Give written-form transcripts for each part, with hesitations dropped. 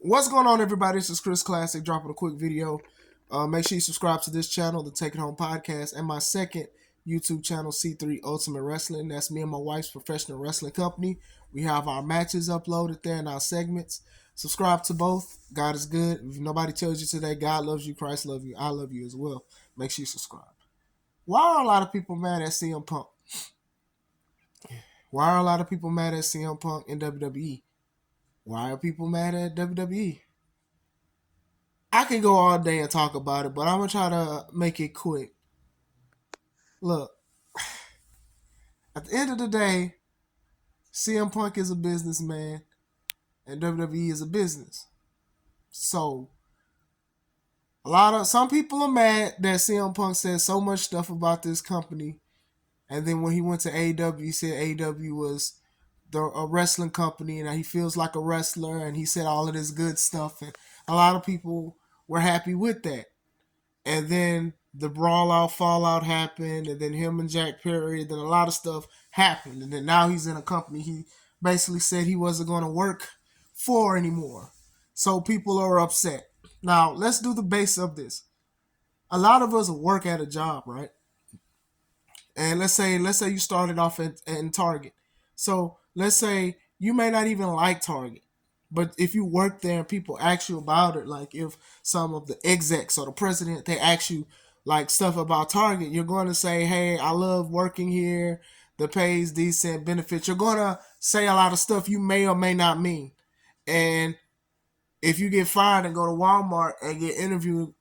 What's going on, everybody? This is Chris Classic dropping a quick video. Make sure you subscribe to this channel, the Take It Home Podcast, and my second YouTube channel, C3 Ultimate Wrestling. That's me and my wife's professional wrestling company. We have our matches uploaded there and our segments. Subscribe to both. God is good. If nobody tells you today, God loves you, Christ loves you, I love you as well. Make sure you subscribe. Why are a lot of people mad at CM Punk? Why are a lot of people mad at CM Punk in WWE? Why are people mad at WWE? I can go all day and talk about it, but I'm going to try to make it quick. Look, at the end of the day, CM Punk is a businessman and WWE is a business. So, some people are mad that CM Punk said so much stuff about this company, and then when he went to AEW, he said AEW was a wrestling company and he feels like a wrestler, and he said all of this good stuff, and a lot of people were happy with that. And then the brawl out, fallout happened, and then him and Jack Perry, then a lot of stuff happened, and then now he's in a company he basically said he wasn't going to work for anymore. So people are upset. Now, let's do the base of this. A lot of us work at a job, right? And let's say you started off in Target. So let's say you may not even like Target. But if you work there and people ask you about it, like if some of the execs or the president, they ask you like stuff about Target, you're going to say, hey, I love working here. The pay's decent, benefits. You're going to say a lot of stuff you may or may not mean. And if you get fired and go to Walmart and get interviewed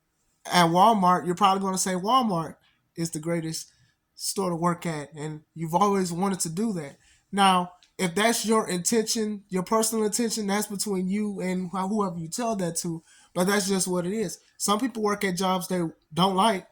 at Walmart, you're probably going to say Walmart is the greatest store to work at. And you've always wanted to do that. Now, if that's your intention, your personal intention, that's between you and whoever you tell that to. But that's just what it is. Some people work at jobs they don't like,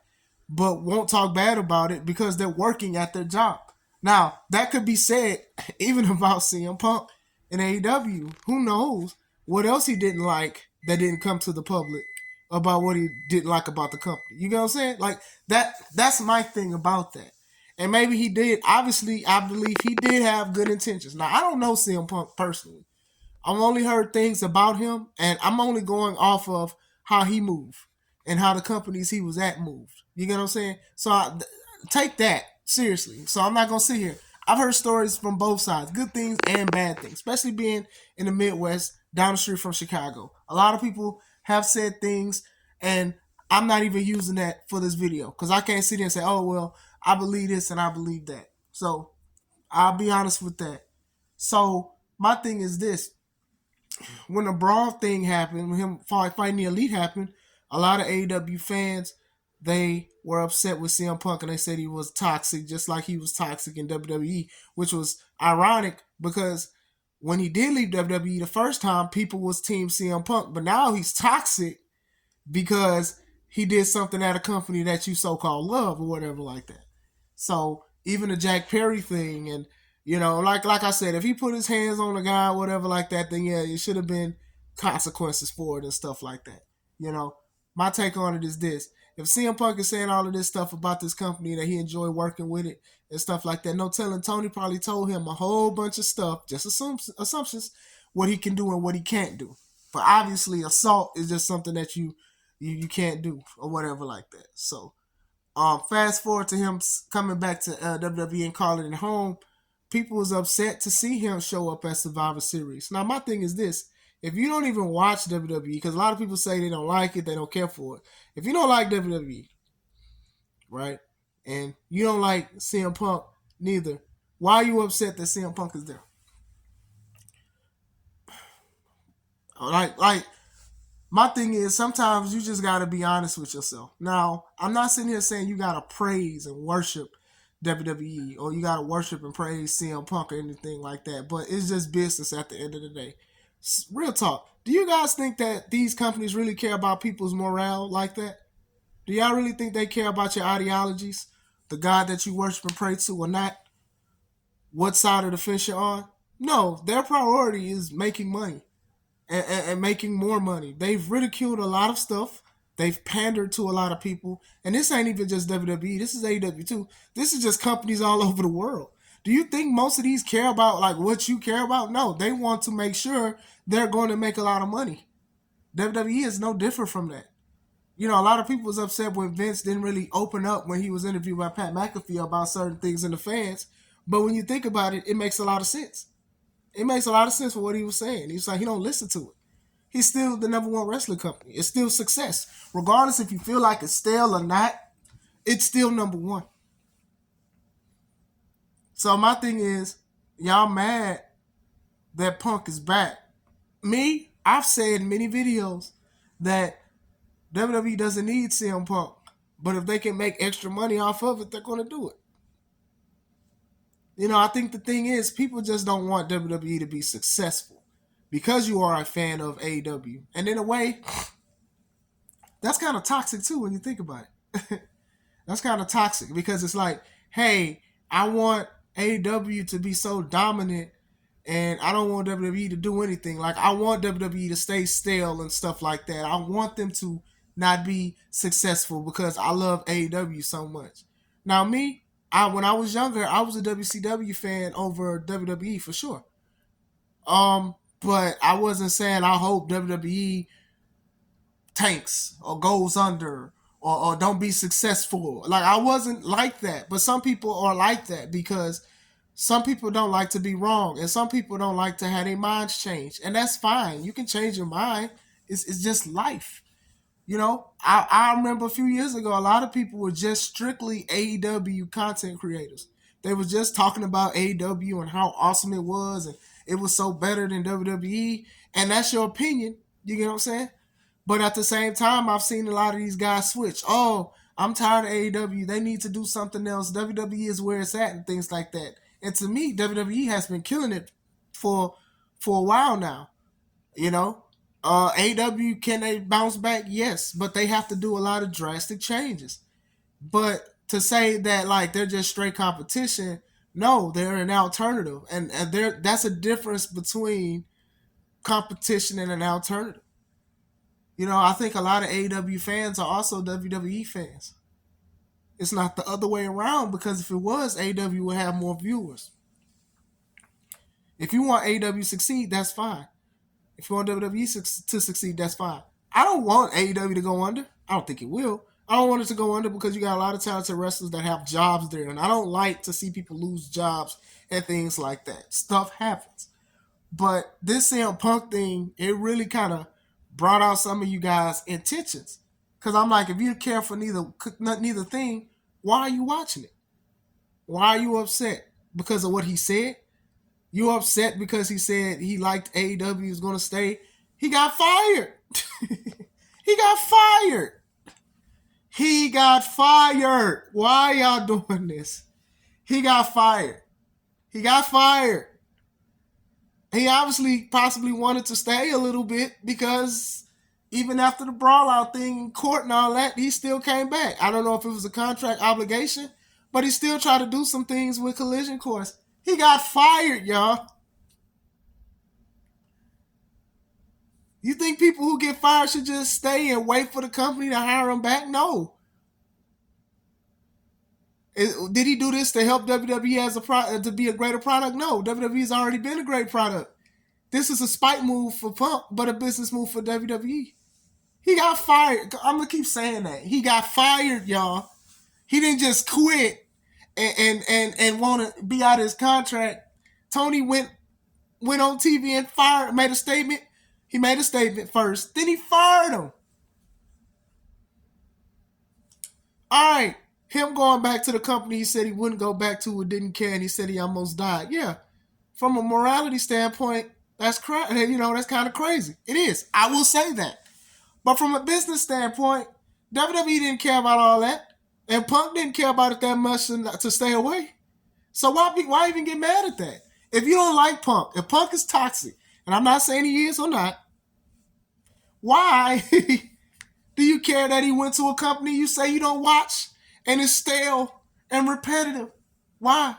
but won't talk bad about it because they're working at their job. Now, that could be said even about CM Punk and AEW. Who knows what else he didn't like that didn't come to the public about what he didn't like about the company. You know what I'm saying? Like that's my thing about that. And maybe he did. Obviously, I believe he did have good intentions. Now, I don't know CM Punk personally. I've only heard things about him, and I'm only going off of how he moved and how the companies he was at moved. You get what I'm saying? So take that seriously. So I'm not going to sit here. I've heard stories from both sides, good things and bad things, especially being in the Midwest, down the street from Chicago. A lot of people have said things, and I'm not even using that for this video because I can't sit here and say, oh, well, I believe this and I believe that. So I'll be honest with that. So my thing is this. When the brawl thing happened, when him fighting the Elite happened, a lot of AEW fans, they were upset with CM Punk and they said he was toxic, just like he was toxic in WWE, which was ironic because when he did leave WWE the first time, people was team CM Punk, but now he's toxic because he did something at a company that you so-called love or whatever like that. So even the Jack Perry thing, and like I said, if he put his hands on a guy or whatever like that, then yeah, it should have been consequences for it and stuff like that. My take on it is this: if CM Punk is saying all of this stuff about this company that he enjoyed working with it and stuff like that, no telling Tony probably told him a whole bunch of stuff, just assumptions, what he can do and what he can't do. But obviously, assault is just something that you can't do or whatever like that. So fast forward to him coming back to WWE and calling it home. People was upset to see him show up at Survivor Series. Now, my thing is this. If you don't even watch WWE, because a lot of people say they don't like it, they don't care for it. If you don't like WWE, right, and you don't like CM Punk neither, why are you upset that CM Punk is there? Like, my thing is sometimes you just got to be honest with yourself. Now, I'm not sitting here saying you got to praise and worship WWE or you got to worship and praise CM Punk or anything like that, but it's just business at the end of the day. Real talk. Do you guys think that these companies really care about people's morale like that? Do y'all really think they care about your ideologies, the God that you worship and pray to or not? What side of the fence you're on? No, their priority is making money. And making more money. They've ridiculed a lot of stuff. They've pandered to a lot of people. And this ain't even just WWE. This is AEW too. This is just companies all over the world. Do you think most of these care about like what you care about? No, they want to make sure they're going to make a lot of money. WWE is no different from that. You know, a lot of people was upset when Vince didn't really open up when he was interviewed by Pat McAfee about certain things in the fans. But when you think about it, it makes a lot of sense. It makes a lot of sense for what he was saying. He was like, he don't listen to it. He's still the number one wrestling company. It's still success. Regardless if you feel like it's stale or not, it's still number one. So my thing is, y'all mad that Punk is back. Me, I've said in many videos that WWE doesn't need CM Punk. But if they can make extra money off of it, they're going to do it. You know, I think the thing is, people just don't want WWE to be successful because you are a fan of AEW. And in a way, that's kind of toxic too when you think about it. That's kind of toxic because it's like, hey, I want AEW to be so dominant and I don't want WWE to do anything. Like, I want WWE to stay stale and stuff like that. I want them to not be successful because I love AEW so much. Now, me, when I was younger, I was a WCW fan over WWE for sure. But I wasn't saying I hope WWE tanks or goes under or don't be successful. Like, I wasn't like that. But some people are like that because some people don't like to be wrong and some people don't like to have their minds changed. And that's fine. You can change your mind. It's just life. You know, I remember a few years ago, a lot of people were just strictly AEW content creators. They were just talking about AEW and how awesome it was and it was so better than WWE. And that's your opinion. You get what I'm saying? But at the same time, I've seen a lot of these guys switch. Oh, I'm tired of AEW. They need to do something else. WWE is where it's at and things like that. And to me, WWE has been killing it for a while now. You know, AEW, can they bounce back? Yes, but they have to do a lot of drastic changes. But to say that like they're just straight competition, no, they're an alternative, and that's a difference between competition and an alternative. You know, I think a lot of AEW fans are also WWE fans. It's not the other way around because if it was, AEW would have more viewers. If you want AEW to succeed, that's fine. If you want WWE to succeed, that's fine. I don't want AEW to go under. I don't think it will. I don't want it to go under because you got a lot of talented wrestlers that have jobs there. And I don't like to see people lose jobs and things like that. Stuff happens. But this CM Punk thing, it really kind of brought out some of you guys' intentions. Because I'm like, if you care for neither thing, why are you watching it? Why are you upset? Because of what he said? You upset because he said he liked AEW was going to stay? He got fired. He got fired. He got fired. Why y'all doing this? He got fired. He got fired. He obviously possibly wanted to stay a little bit because even after the brawl out thing in court and all that, he still came back. I don't know if it was a contract obligation, but he still tried to do some things with Collision Course. He got fired, y'all. You think people who get fired should just stay and wait for the company to hire them back? No. Did he do this to help WWE as to be a greater product? No. WWE's already been a great product. This is a spite move for Punk, but a business move for WWE. He got fired. I'm gonna keep saying that. He got fired, y'all. He didn't just quit and want to be out of his contract. Tony went on TV and made a statement. He made a statement first, then he fired him. All right, him going back to the company he said he wouldn't go back to or didn't care, and he said he almost died. Yeah, from a morality standpoint, that's that's kind of crazy. It is. I will say that. But from a business standpoint, WWE didn't care about all that, and Punk didn't care about it that much to stay away. So why even get mad at that? If you don't like Punk, if Punk is toxic, and I'm not saying he is or not, why do you care that he went to a company you say you don't watch and it's stale and repetitive? Why?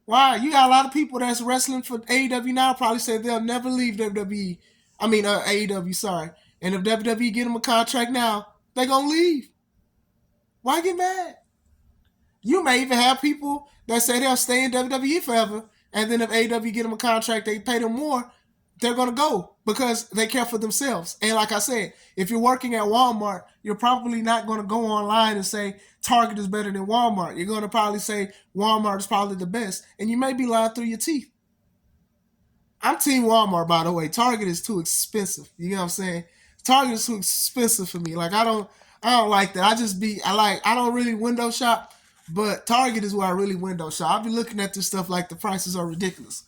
Why? You got a lot of people that's wrestling for AEW now probably say they'll never leave WWE. I mean, AEW, sorry. And if WWE get them a contract now, they're going to leave. Why get mad? You may even have people that say they'll stay in WWE forever, and then if AEW get them a contract, they pay them more. they're going to go because they care for themselves. And like I said, if you're working at Walmart, you're probably not going to go online and say Target is better than Walmart. You're going to probably say Walmart is probably the best. And you may be lying through your teeth. I'm Team Walmart, by the way. Target is too expensive. You know what I'm saying? Target is too expensive for me. Like I don't like that. I don't really window shop, but Target is where I really window shop. I'll be looking at this stuff like the prices are ridiculous.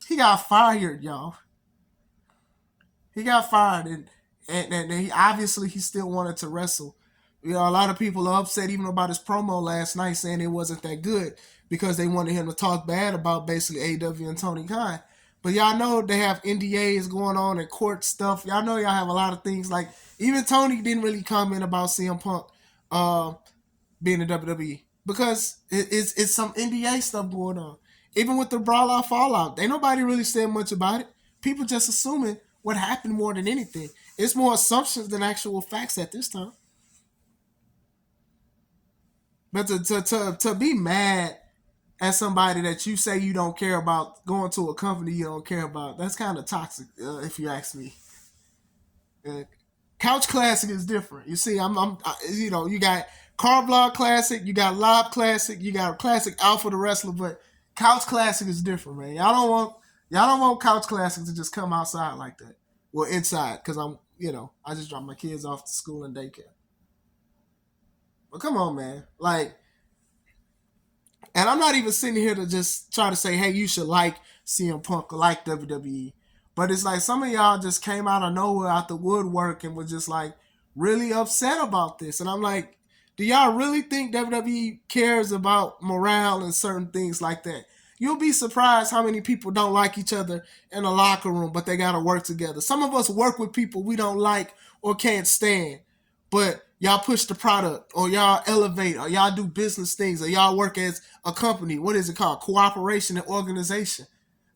He got fired, y'all. He got fired, and he obviously he still wanted to wrestle. You know, a lot of people are upset even about his promo last night, saying it wasn't that good because they wanted him to talk bad about basically AEW and Tony Khan. But y'all know they have NDAs going on and court stuff. Y'all know y'all have a lot of things like even Tony didn't really comment about CM Punk uh, being in WWE because it's some NDA stuff going on. Even with the Brawl Out Fallout, ain't nobody really said much about it. People just assuming what happened more than anything. It's more assumptions than actual facts at this time. But to be mad at somebody that you say you don't care about going to a company you don't care about, that's kind of toxic, if you ask me. Uh, Couch Classic is different. You see, you know, you got Car Blog Classic, you got Lob Classic, you got Classic Alpha the Wrestler, but Couch Classic is different, man. Y'all don't want Couch Classic to just come outside like that. Well, inside, because I just dropped my kids off to school and daycare. But come on, man. Like, and I'm not even sitting here to just try to say, hey, you should like CM Punk or like WWE. But it's like some of y'all just came out of nowhere, out the woodwork, and was just like really upset about this. And I'm like, do y'all really think WWE cares about morale and certain things like that? You'll be surprised how many people don't like each other in a locker room, but they got to work together. Some of us work with people we don't like or can't stand, but y'all push the product or y'all elevate or y'all do business things or y'all work as a company. What is it called? Cooperation and organization.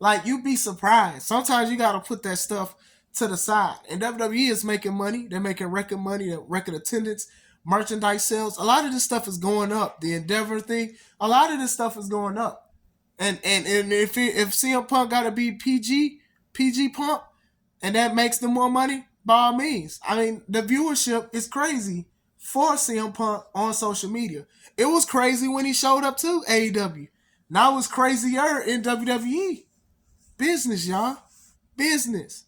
Like, you'd be surprised. Sometimes you got to put that stuff to the side. And WWE is making money. They're making record money, record attendance, merchandise sales. A lot of this stuff is going up. The Endeavor thing, a lot of this stuff is going up. And if CM Punk got to be PG Punk, and that makes them more money, by all means. I mean, the viewership is crazy for CM Punk on social media. It was crazy when he showed up to AEW. Now it's crazier in WWE. Business, y'all. Business.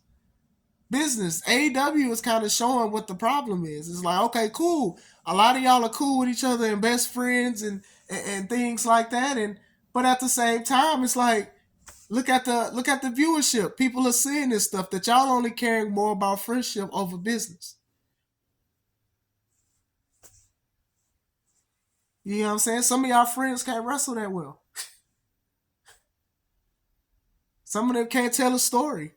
Business. AEW is kind of showing what the problem is. It's like, okay, cool. A lot of y'all are cool with each other and best friends and things like that. But at the same time, it's like, look at the viewership. People are seeing this stuff that y'all only caring more about friendship over business. You know what I'm saying? Some of y'all friends can't wrestle that well. Some of them can't tell a story.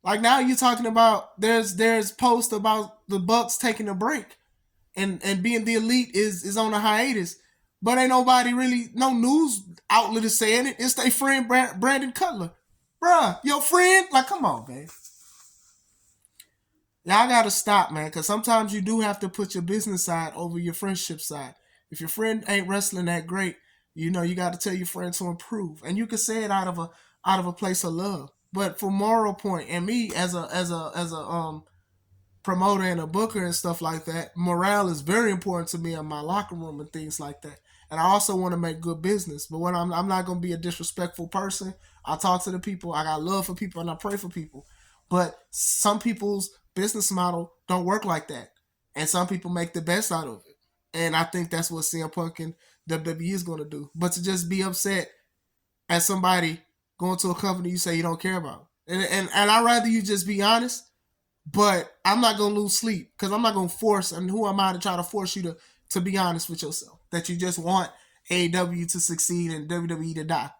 Like now you're talking about there's posts about the Bucks taking a break and being the elite is on a hiatus. But ain't nobody really, no news outlet is saying it. It's their friend Brandon Cutler. Bruh, your friend? Like, come on, man. Y'all gotta stop, man, because sometimes you do have to put your business side over your friendship side. If your friend ain't wrestling that great, you know you got to tell your friend to improve, and you can say it out of a place of love. But for moral point, and me as a promoter and a booker and stuff like that, morale is very important to me in my locker room and things like that. And I also want to make good business. But when I'm not going to be a disrespectful person. I talk to the people. I got love for people and I pray for people. But some people's business model don't work like that. And some people make the best out of it. And I think that's what CM Punk and WWE is going to do. But to just be upset at somebody going to a company you say you don't care about. And I'd rather you just be honest, but I'm not gonna lose sleep because I'm not gonna force. And who am I to try to force you to be honest with yourself? That you just want AEW to succeed and WWE to die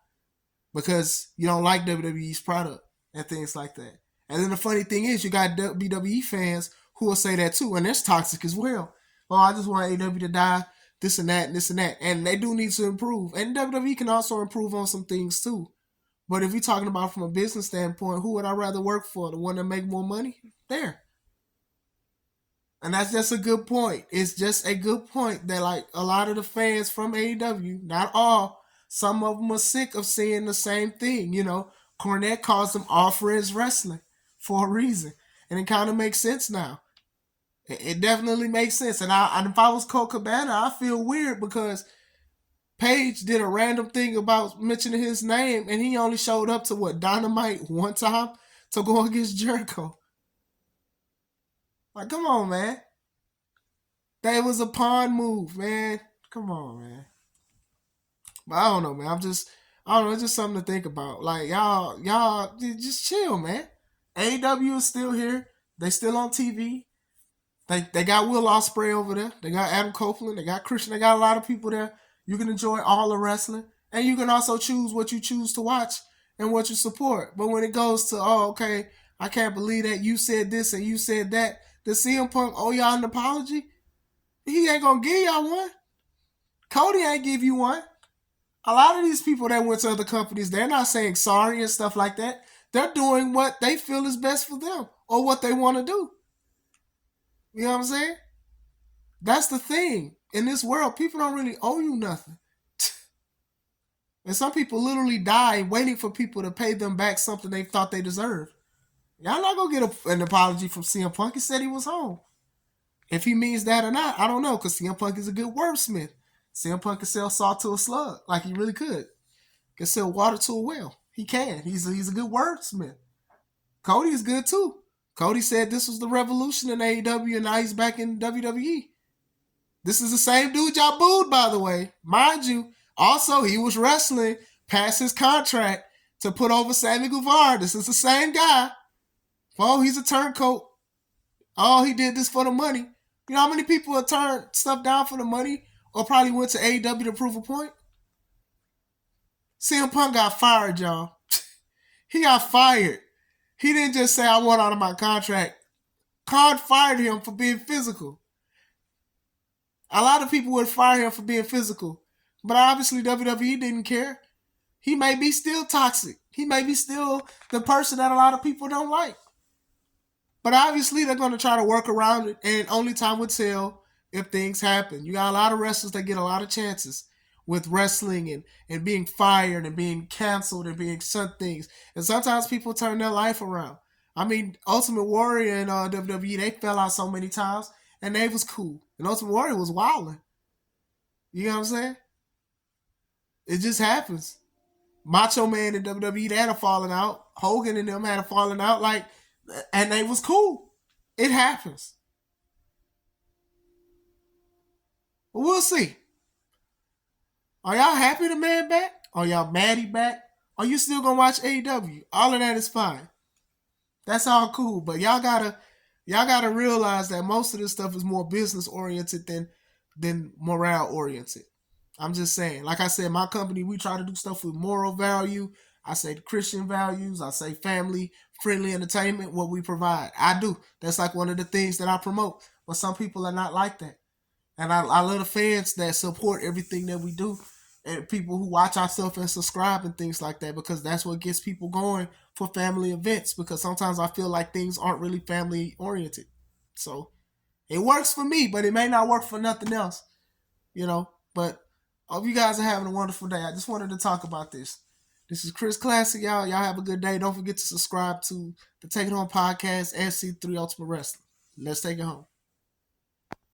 because you don't like WWE's product and things like that. And then the funny thing is, you got WWE fans who will say that too, and that's toxic as well. Oh, I just want AEW to die, this and that, and this and that, and they do need to improve. And WWE can also improve on some things too. But if we're talking about from a business standpoint, who would I rather work for? The one that make more money? There. And that's just a good point. It's just a good point that like a lot of the fans from AEW, not all, some of them are sick of seeing the same thing. Cornette calls them all friends wrestling for a reason. And it kind of makes sense now. It definitely makes sense. And if I was Colt Cabana, I feel weird because Page did a random thing about mentioning his name, and he only showed up to Dynamite one time to go against Jericho. Like, come on, man. That was a pawn move, man. Come on, man. But I don't know, man. I don't know. It's just something to think about. Like, y'all, just chill, man. AEW is still here. They still on TV. They got Will Ospreay over there. They got Adam Copeland. They got Christian. They got a lot of people there. You can enjoy all the wrestling. And you can also choose what you choose to watch and what you support. But when it goes to, okay, I can't believe that you said this and you said that, does CM Punk owe y'all an apology? He ain't going to give y'all one. Cody ain't give you one. A lot of these people that went to other companies, they're not saying sorry and stuff like that. They're doing what they feel is best for them or what they want to do. You know what I'm saying? That's the thing. In this world, people don't really owe you nothing. And some people literally die waiting for people to pay them back something they thought they deserved. Y'all not going to get an apology from CM Punk. He said he was home. If he means that or not, I don't know, because CM Punk is a good wordsmith. CM Punk can sell salt to a slug, like he really could. Can sell water to a well. He can. He's a good wordsmith. Cody is good too. Cody said this was the revolution in AEW, and now he's back in WWE. This is the same dude y'all booed, by the way. Mind you, also, he was wrestling past his contract to put over Sammy Guevara. This is the same guy. Oh, he's a turncoat. Oh, he did this for the money. You know how many people have turned stuff down for the money or probably went to AEW to prove a point? CM Punk got fired, y'all. He got fired. He didn't just say, I want out of my contract. Khan fired him for being physical. A lot of people would fire him for being physical. But obviously WWE didn't care. He may be still toxic. He may be still the person that a lot of people don't like. But obviously they're going to try to work around it, and only time will tell if things happen. You got a lot of wrestlers that get a lot of chances with wrestling and being fired and being canceled and being sent things. And sometimes people turn their life around. I mean, Ultimate Warrior and WWE, they fell out so many times, and they was cool. And Ultimate Warrior was wilding. You know what I'm saying? It just happens. Macho Man and WWE, they had a falling out. Hogan and them had a falling out, and they was cool. It happens. But we'll see. Are y'all happy the man back? Are y'all mad he back? Are you still gonna watch AEW? All of that is fine. That's all cool. But y'all gotta realize that most of this stuff is more business oriented than morale oriented. I'm just saying. Like I said, my company, we try to do stuff with moral value. I say Christian values. I say family friendly entertainment, what we provide. I do. That's like one of the things that I promote. But some people are not like that. And I love the fans that support everything that we do, and people who watch our stuff and subscribe and things like that, because that's what gets people going for family events, because sometimes I feel like things aren't really family oriented. So it works for me, but it may not work for nothing else, But I hope you guys are having a wonderful day. I just wanted to talk about this. This is Chris Classic, y'all. Y'all have a good day. Don't forget to subscribe to the Take It Home podcast and C3 Ultimate Wrestling. Let's take it home.